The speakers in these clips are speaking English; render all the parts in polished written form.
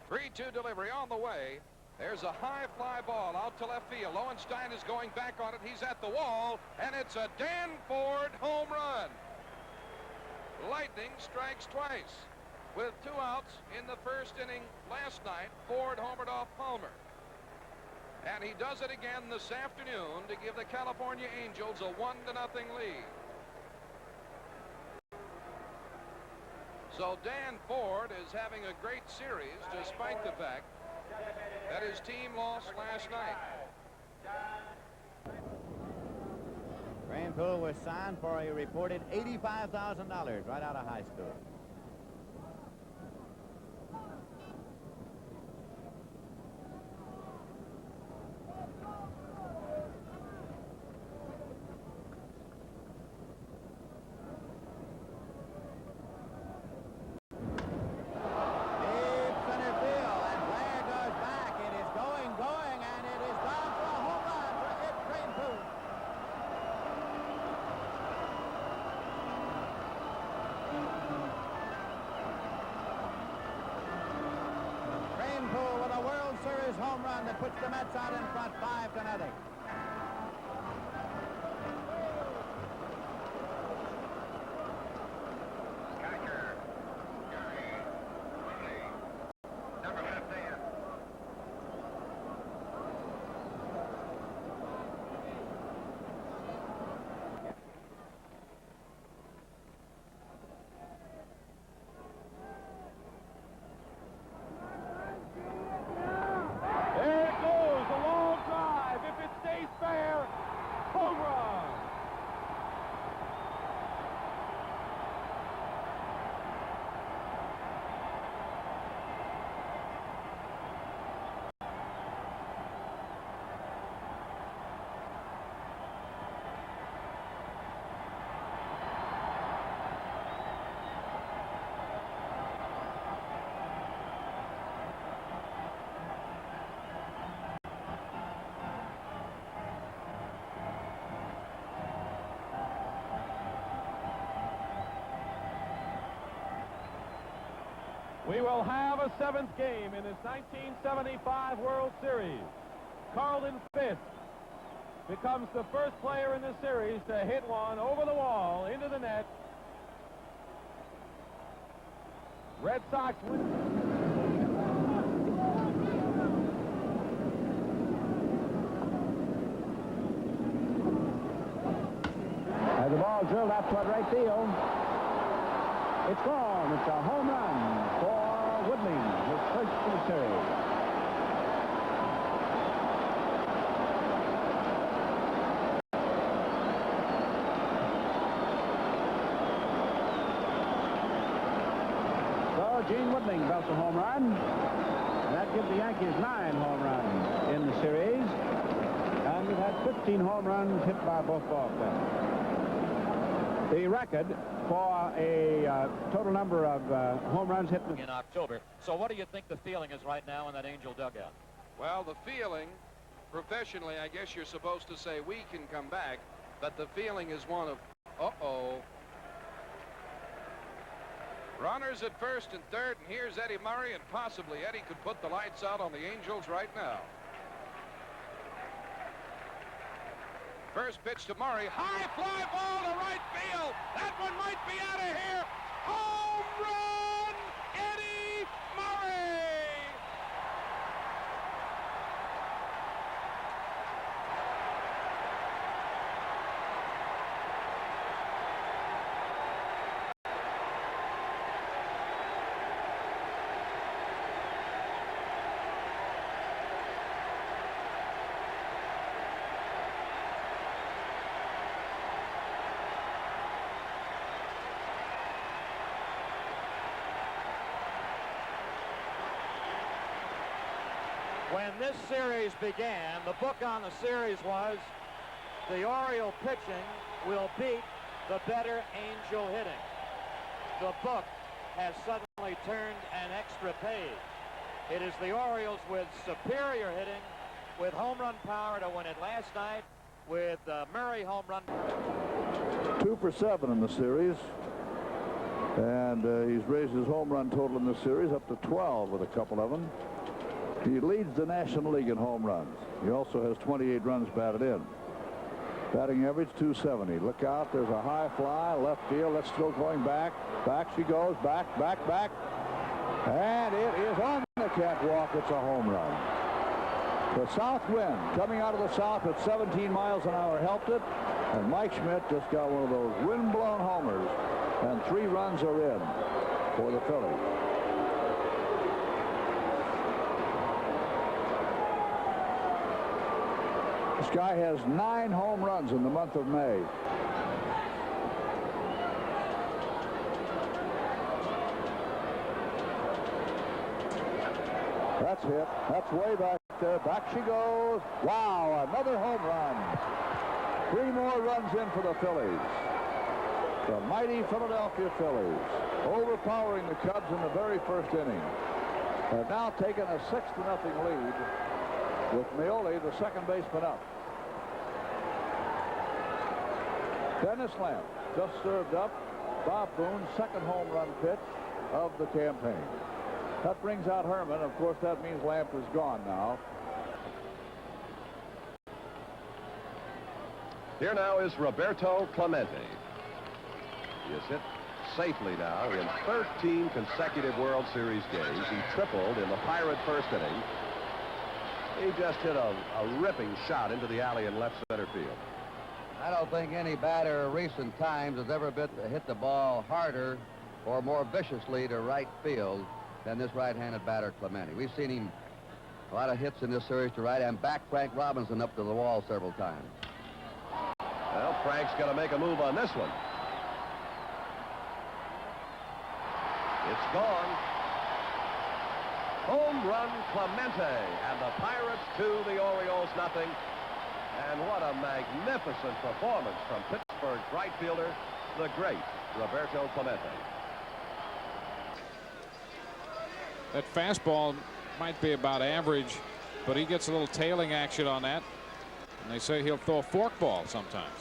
3-2 delivery on the way. There's a high fly ball out to left field. Lowenstein is going back on it. He's at the wall, and it's a Dan Ford home run. Lightning strikes twice. With 2 outs in the first inning last night, Ford homered off Palmer. And he does it again this afternoon to give the California Angels a 1-0 lead. So Dan Ford is having a great series despite the fact that his team lost last night. Krahenpool was signed for a reported $85,000 right out of high school. With a World Series home run that puts the Mets out in front 5-0. We will have a 7th game in this 1975 World Series. Carlton Fisk becomes the first player in the series to hit one over the wall into the net. Red Sox win. As the ball drilled out toward right field. It's gone. It's a home run for Woodling, his first in the series. So Gene Woodling belts a home run. And that gives the Yankees 9 home runs in the series. And we've had 15 home runs hit by both ball clubs. The record for a total number of home runs hit in October. So what do you think the feeling is right now in that Angel dugout? Well, the feeling, professionally, I guess you're supposed to say we can come back, but the feeling is one of, uh-oh. Runners at first and third, and here's Eddie Murray, and possibly Eddie could put the lights out on the Angels right now. First pitch to Murray. High fly ball to right field. That one might be out of here. Home run, Eddie Murray. When this series began, the book on the series was the Oriole pitching will beat the better Angel hitting. The book has suddenly turned an extra page. It is the Orioles with superior hitting, with home run power to win it last night, with Murray home run. 2 for 7 in the series. And he's raised his home run total in this series up to 12 with a couple of them. He leads the National League in home runs. He also has 28 runs batted in. Batting average 270. Look out, there's a high fly, left field. That's still going back. Back she goes, back. And it is on the catwalk. It's a home run. The south wind coming out of the south at 17 miles an hour helped it. And Mike Schmidt just got one of those wind-blown homers. And 3 runs are in for the Phillies. This guy has 9 home runs in the month of May. That's hit. That's way back there. Back she goes. Wow, another home run. 3 more runs in for the Phillies. The mighty Philadelphia Phillies, overpowering the Cubs in the very first inning, have now taken a 6-0 lead with Meoli, the second baseman, up. Dennis Lamb just served up Bob Boone's second home run pitch of the campaign. That brings out Herman. Of course, that means Lamp is gone now. Here now is Roberto Clemente. He has hit safely now in 13 consecutive World Series games. He tripled in the Pirate first inning. He just hit a ripping shot into the alley in left center field. I don't think any batter in recent times has ever hit the ball harder or more viciously to right field than this right-handed batter, Clemente. We've seen him a lot of hits in this series to right and back Frank Robinson up to the wall several times. Well, Frank's going to make a move on this one. It's gone. Home run Clemente, and the Pirates 2, the Orioles nothing. And what a magnificent performance from Pittsburgh's right fielder, the great Roberto Clemente. That fastball might be about average, but he gets a little tailing action on that. And they say he'll throw a forkball sometimes.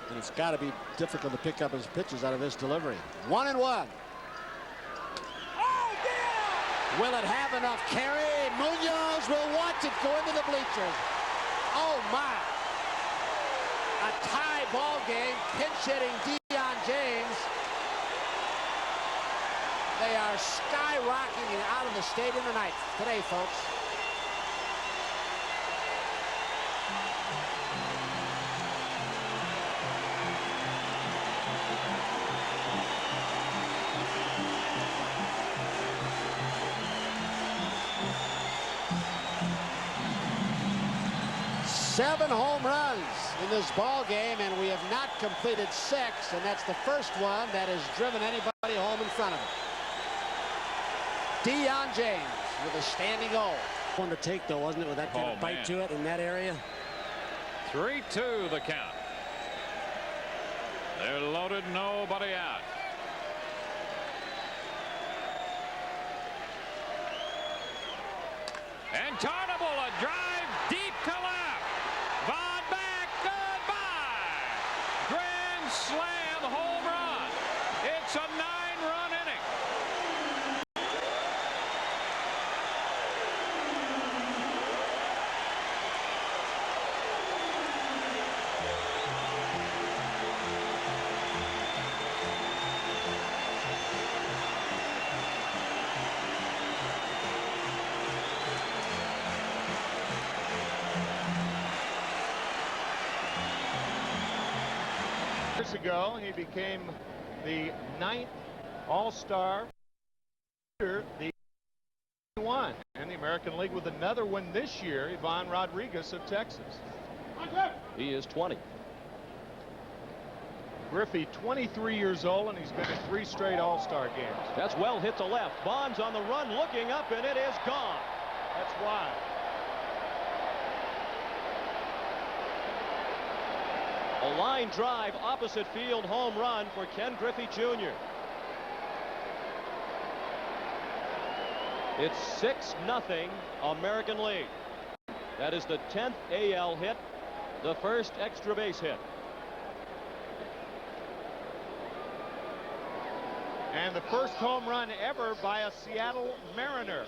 And it's got to be difficult to pick up his pitches out of this delivery. 1-1. Will it have enough carry? Munoz will watch it go into the bleachers. Oh, my. A tie ball game. Pinch hitting Deion James. They are skyrocketing out of the stadium tonight. Today, folks. Seven home runs in this ball game, and we have not completed 6, and that's the first one that has driven anybody home in front of it. Deion James with a standing O. One to take, though, wasn't it, with that kind of bite to it in that area? 3-2 the count. They're loaded, nobody out. And Tarnable, a drive deep to left. Vaughn back, goodbye. Grand slam home run. It's a 9-run inning. Years ago, he became the 9th All-Star, the one, and the American League with another one this year, Ivan Rodriguez of Texas. He is 20. Griffey, 23 years old, and he's been in 3 straight All-Star games. That's well hit to left. Bonds on the run, looking up, and it is gone. That's wide. A line drive, opposite field home run for Ken Griffey Jr. It's 6-0 American League. That is the 10th AL hit, the first extra base hit. And the first home run ever by a Seattle Mariner.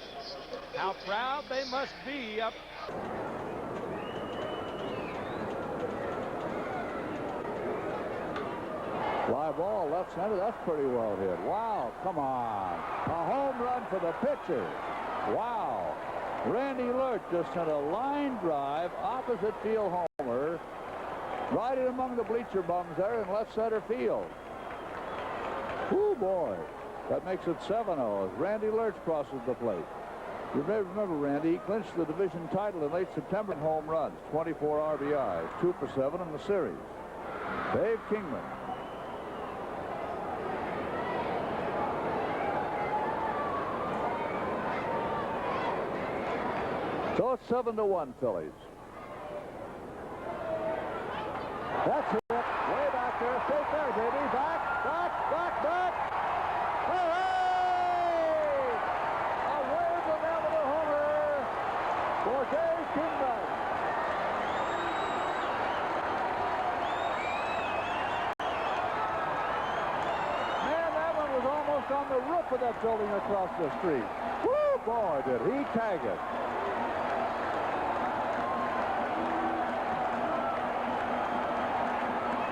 How proud they must be up. Fly ball left center. That's pretty well hit. Wow, come on. A home run for the pitcher. Wow. Randy Lerch just sent a line drive, opposite field homer, right in among the bleacher bums there in left center field. Oh boy. That makes it 7-0 as Randy Lerch crosses the plate. You may remember Randy, he clinched the division title in late September in home runs, 24 RBIs, 2 for 7 in the series. Dave Kingman. So it's 7-1 Phillies. That's it. Way back there. Straight there, baby. Back, back, back, back. Hooray! A wave of Avenue homer for Dave Kingman. Man, that one was almost on the roof of that building across the street. Woo, boy, did he tag it.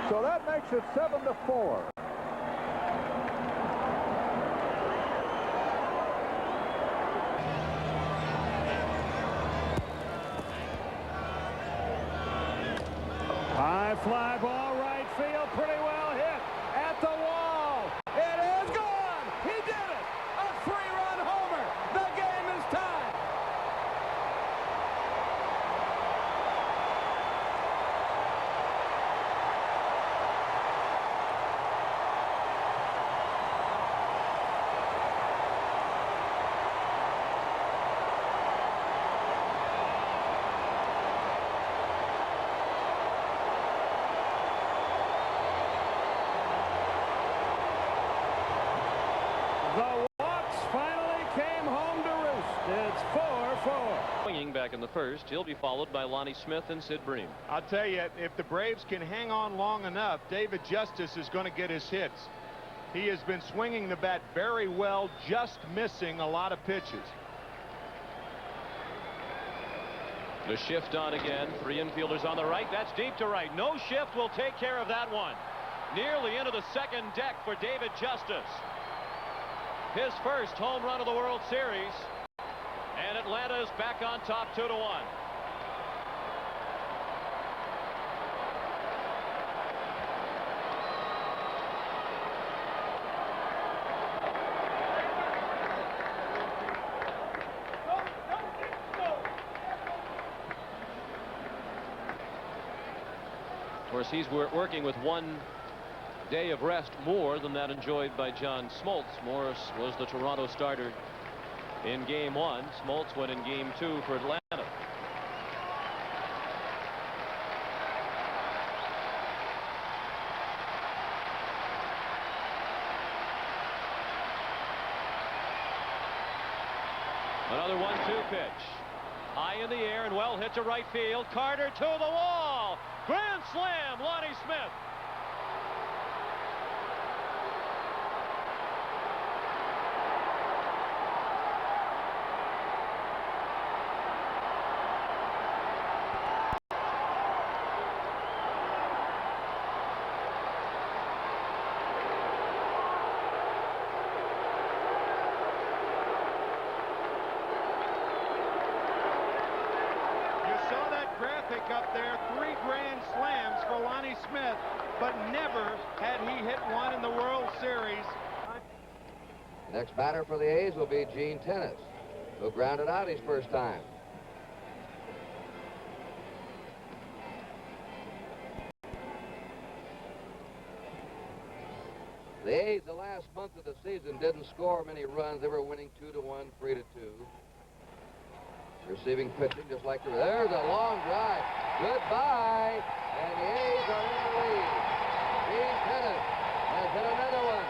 So that makes it 7-4. High fly ball, right field, pretty well hit at the wall. It is gone. He did it. A 3-run homer. The game is tied. The walks finally came home to roost. It's 4-4. Swinging back in the first, he'll be followed by Lonnie Smith and Sid Bream. I'll tell you, if the Braves can hang on long enough, David Justice is going to get his hits. He has been swinging the bat very well, just missing a lot of pitches. The shift on again. 3 infielders on the right. That's deep to right. No shift will take care of that one. Nearly into the second deck for David Justice. His first home run of the World Series. And Atlanta's back on top 2-1. Of course, he's working with 1 day of rest more than that enjoyed by John Smoltz. Morris was the Toronto starter in game 1. Smoltz went in game 2 for Atlanta. Another 1-2 pitch. High in the air and well hit to right field. Carter to the wall. Grand slam, Lonnie Smith. Up there, 3 grand slams for Lonnie Smith, but never had he hit one in the World Series. Next batter for the A's will be Gene Tennis, who grounded out his first time. The A's, the last month of the season, didn't score many runs. They were winning 2-1, 3-2. Receiving pitching just like there's a long drive. Goodbye. And the A's are in the lead. Gene Tennis has hit another one.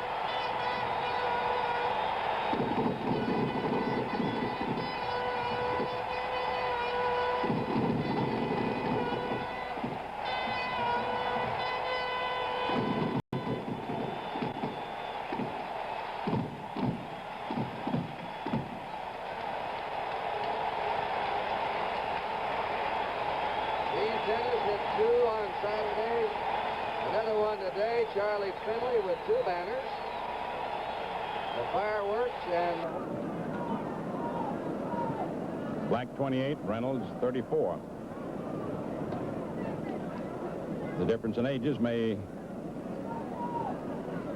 the day, Charlie Finley with 2 banners. The fireworks and... Black 28, Reynolds 34. The difference in ages may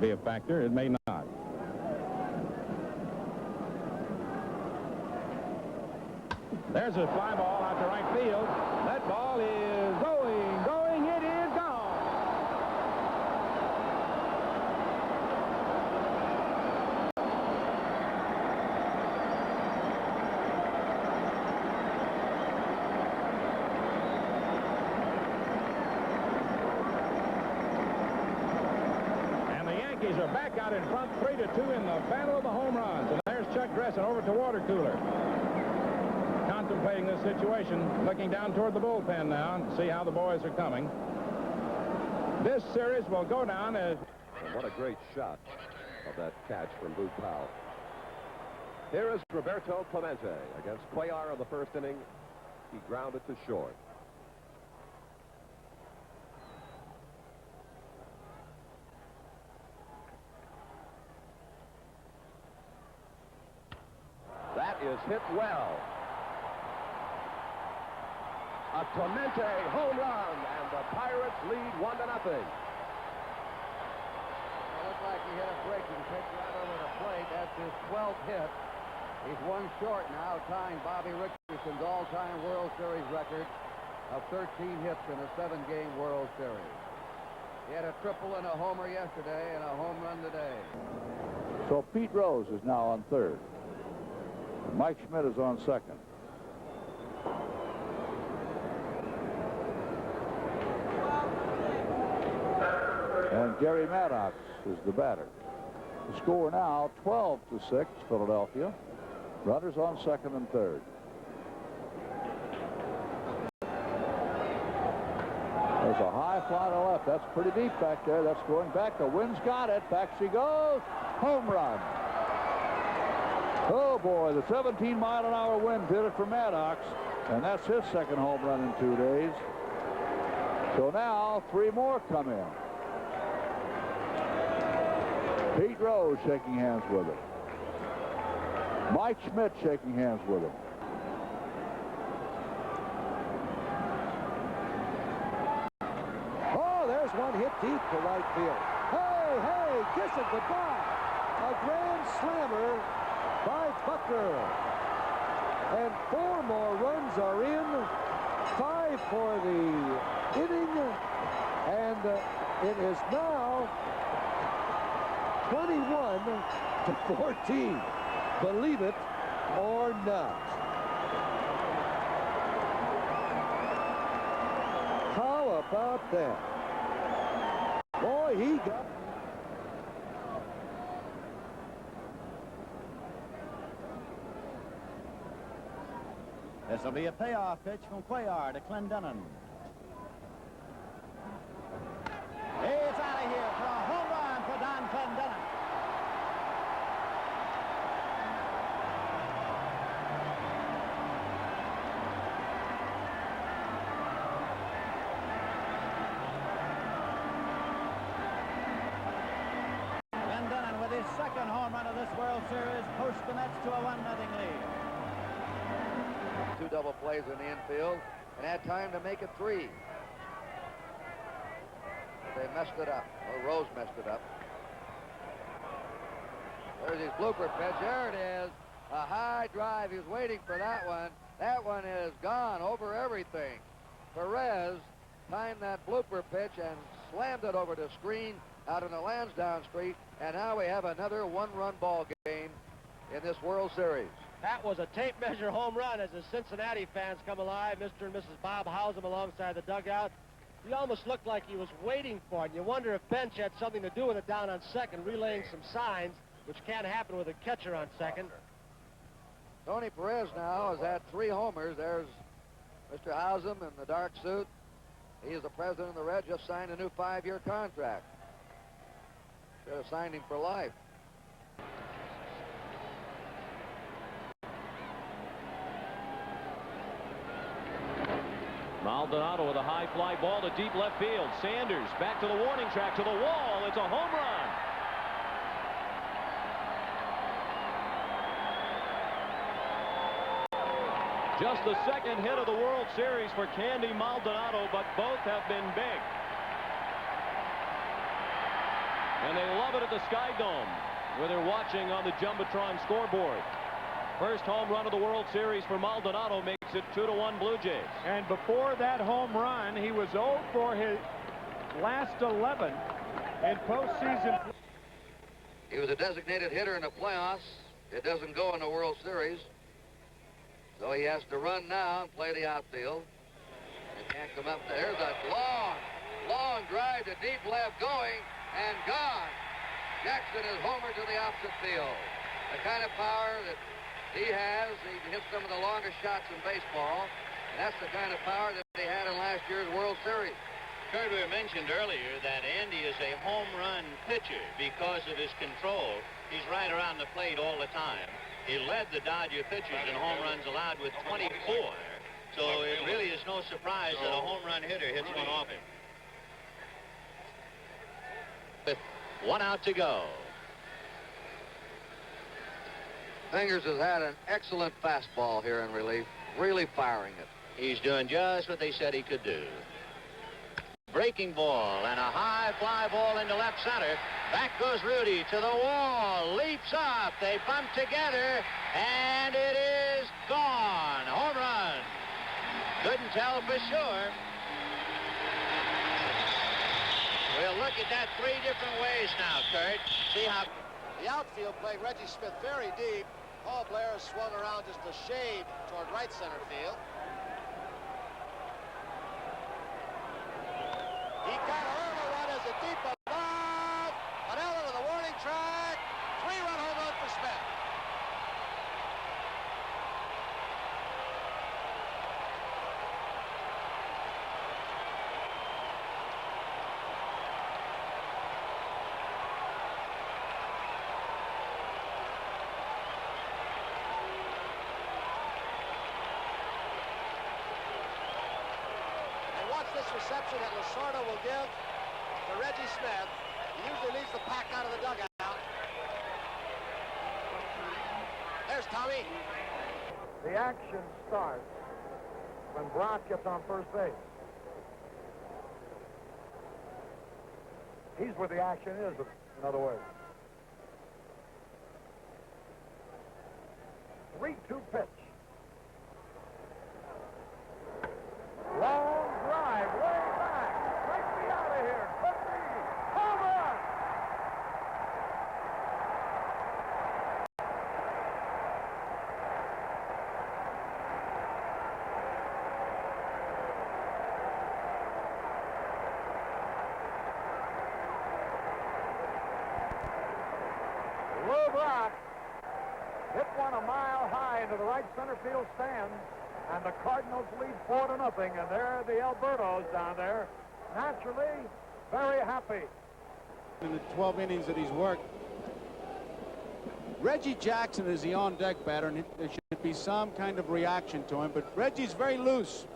be a factor. It may not. There's a fly ball out to right field. That ball is going. It is gone. And the Yankees are back out in front 3-2 in the battle of the home runs. And there's Chuck Dressen over to water cooler. Contemplating this situation, looking down toward the bullpen now to see how the boys are coming. This series will go down as... And what a great shot of that catch from Boot Powell. Here is Roberto Clemente against Cuellar of the first inning. He grounded to short. That is hit well. A Clemente home run, and the Pirates lead 1-0. It looked like he hit a breaking pitch right over the plate. That's his 12th hit. He's 1 short now, tying Bobby Richardson's all-time World Series record of 13 hits in a 7-game World Series. He had a triple and a homer yesterday and a home run today. So Pete Rose is now on third. Mike Schmidt is on second. And Gary Maddox is the batter. The score now 12-6, Philadelphia. Runners on second and third. There's a high fly to left. That's pretty deep back there. That's going back. The wind's got it. Back she goes. Home run. Oh, boy, the 17-mile-an-hour wind did it for Maddox, and that's his second home run in 2 days. So now 3 more come in. Pete Rose shaking hands with him. Mike Schmidt shaking hands with him. Oh, there's one hit deep to right field. Hey, kiss it goodbye. A grand slammer by Buckner. And 4 more runs are in. 5 for the inning. And it is now 21-14. Believe it or not. How about that? Boy, he got... This will be a payoff pitch from Cuellar to Clendenon. It's out of here for a home run for Don Clendenon. Clendenon with his second home run of this World Series posts the Mets to a 1-0 lead. 2 double plays in the infield and had time to make it 3. They messed it up. Or Rose messed it up. There's his blooper pitch. There it is. A high drive. He was waiting for that one. That one is gone over everything. Perez timed that blooper pitch and slammed it over the screen out in the Lansdowne Street. And now we have another 1-run ball game in this World Series. That was a tape measure home run as the Cincinnati fans come alive. Mr. and Mrs. Bob Howsam alongside the dugout. He almost looked like he was waiting for it. And you wonder if Bench had something to do with it down on second, relaying some signs, which can't happen with a catcher on second. Tony Perez now has had 3 homers. There's Mr. Howsam in the dark suit. He is the president of the Reds, just signed a new 5-year contract. Should have signed him for life. Maldonado with a high fly ball to deep left field. Sanders back to the warning track, to the wall. It's a home run. Just the second hit of the World Series for Candy Maldonado, but both have been big. And they love it at the Sky Dome, where they're watching on the Jumbotron scoreboard. First home run of the World Series for Maldonado makes it 2-1 Blue Jays. And before that home run, he was 0 for his last 11 in postseason. He was a designated hitter in the playoffs. It doesn't go in the World Series. So he has to run now and play the outfield. He can't come up there. There's a long drive to deep left, going and gone. Jackson is homer to the opposite field. The kind of power that he has, he hits some of the longest shots in baseball, and that's the kind of power that he had in last year's World Series. Kurt, we mentioned earlier that Andy is a home run pitcher because of his control. He's right around the plate all the time. He led the Dodger pitchers in home runs allowed with 24. So it really is no surprise that a home run hitter hits one off him. With 1 out to go. Fingers has had an excellent fastball here in relief, really firing it. He's doing just what they said he could do. Breaking ball and a high fly ball into left center. Back goes Rudy to the wall, leaps up, they bump together, and it is gone. Home run. Couldn't tell for sure. We'll look at that 3 different ways now, Kurt. See how... The outfield playing Reggie Smith very deep. Paul Blair has swung around just a shade toward right center field. He got a early run as a deep above. Manella to the warning track. 3-run home run for Smith. Reception that Lasorda will give to Reggie Smith. He usually leaves the pack out of the dugout. There's Tommy. The action starts when Brock gets on first base. He's where the action is, in other words. 3-2 pitch. Long drive, way back. Strike me out of here. Could be. Home run! Lou Brock hit one a mile high into the right center field stand. And the Cardinals lead 4-0, and there are the Albertos down there, naturally very happy. In the 12 innings that he's worked, Reggie Jackson is the on-deck batter, and there should be some kind of reaction to him, but Reggie's very loose.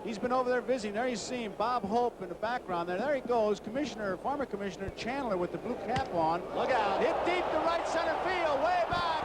He's been over there visiting. There you see him, Bob Hope in the background there. There he goes, former Commissioner Chandler with the blue cap on. Look out. Hit deep to right center field, way back.